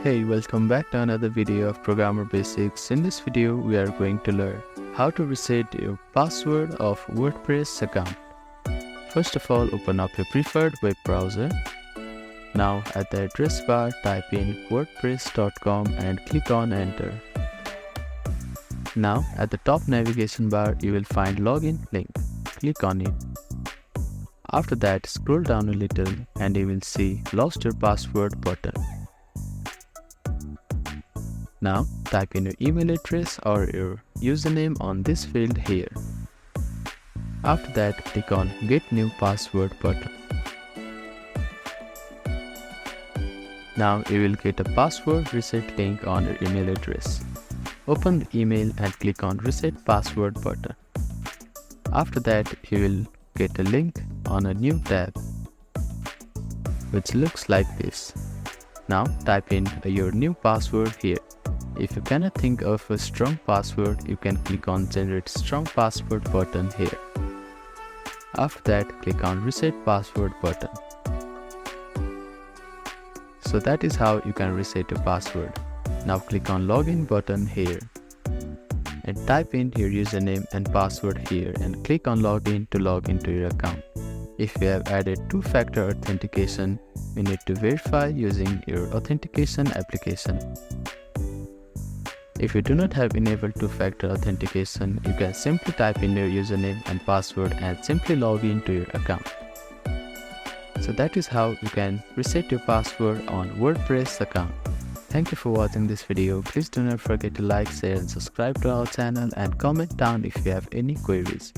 Hey, welcome back to another video of Programmer Basics. In this video, we are going to learn how to reset your password of WordPress account. First of all, open up your preferred web browser. Now at the address bar, type in wordpress.com and click on enter. Now at the top navigation bar, you will find login link. Click on it. After that, scroll down a little and you will see lost your password button. Now type in your email address or your username on this field here. After that, click on Get New Password button. Now you will get a password reset link on your email address. Open the email and click on Reset Password button. After that, you will get a link on a new tab which looks like this. Now type in your new password here. If you cannot think of a strong password, you can click on Generate Strong Password button here. After that, click on Reset Password button. So that is how you can reset your password. Now click on Login button here and type in your username and password here and click on Login to log into your account. If you have added two-factor authentication, you need to verify using your authentication application. If you do not have enabled two-factor authentication, you can simply type in your username and password and simply log into your account. So that is how you can reset your password on WordPress account. Thank you for watching this video. Please do not forget to like, share and subscribe to our channel and comment down if you have any queries.